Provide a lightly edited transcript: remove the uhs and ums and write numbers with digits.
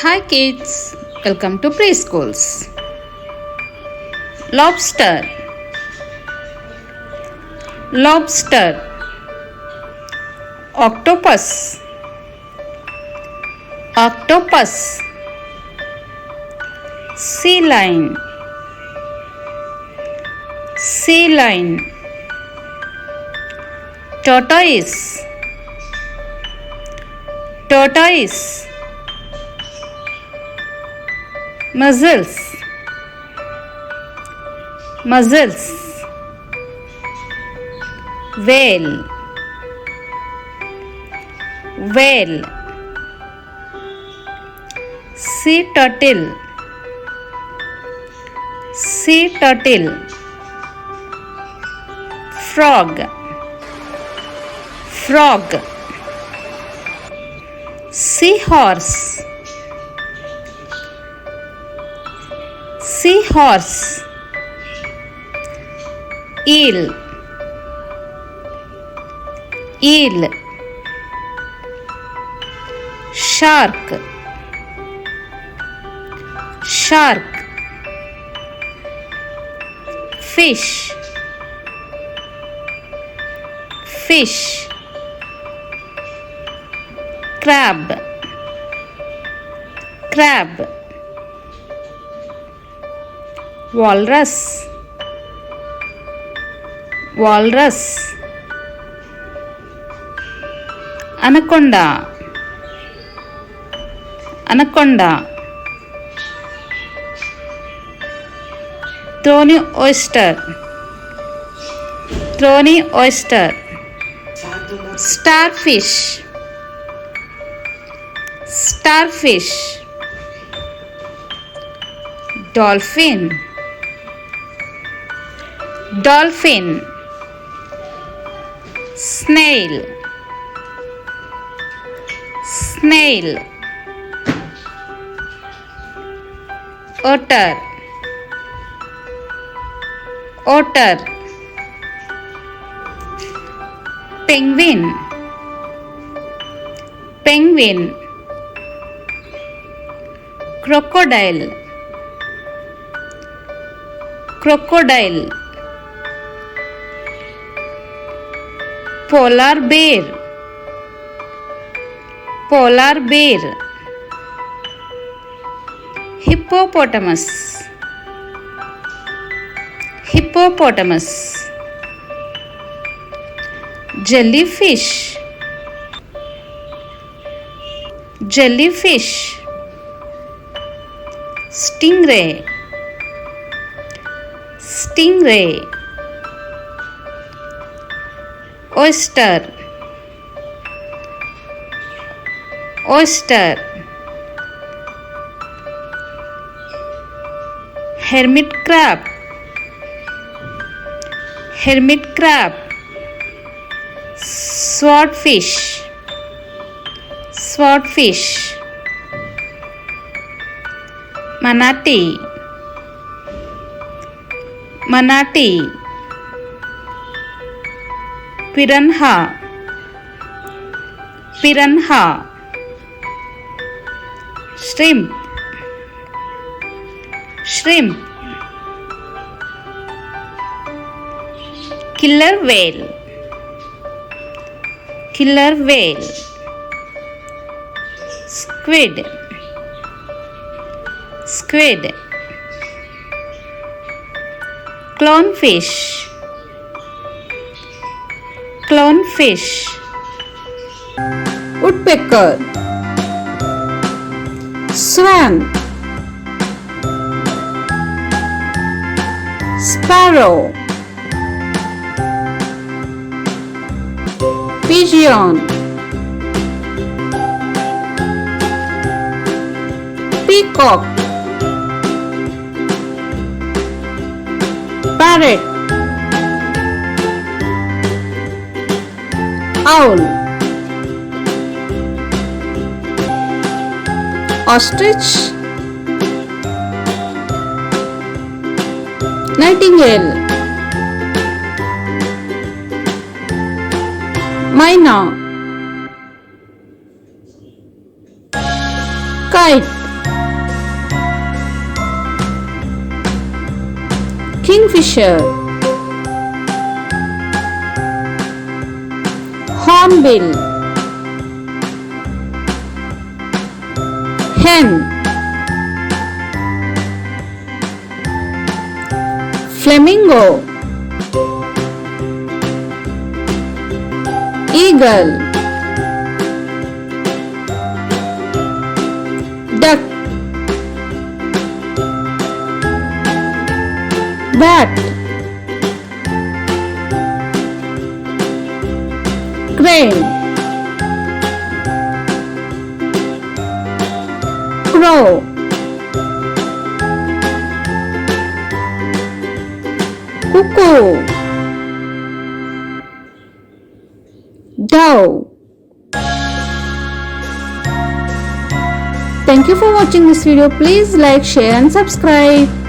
Hi kids, welcome to preschools. Lobster, lobster. Octopus, octopus. Sea lion, sea lion. Tortoise, tortoise. Mussels, mussels. Whale, whale. Sea turtle, sea turtle. Frog, frog. Seahorse, seahorse. Eel, eel. Shark, shark. Fish, fish. Crab, crab. Walrus, walrus. Anaconda, anaconda. Throwny oyster, throwny oyster. Starfish, starfish. Dolphin, dolphin. Snail, snail. Otter, otter. Penguin, penguin. Crocodile, crocodile. Polar bear, polar bear. Hippopotamus, hippopotamus. Jellyfish, jellyfish. Stingray, stingray. Oyster, oyster. Hermit crab, hermit crab. Swordfish, swordfish. Manatee, manatee. Piranha, piranha. Shrimp, shrimp. Killer whale, killer whale. Squid, squid. Clownfish, clownfish. Woodpecker, swan. Sparrow, pigeon. Peacock, parrot. Owl, ostrich. Nightingale, myna. Kite, kingfisher, hornbill, hen, flamingo, eagle, duck, bat, crane, crow, cuckoo, dove. Thank you for watching this video. Please like, share and subscribe.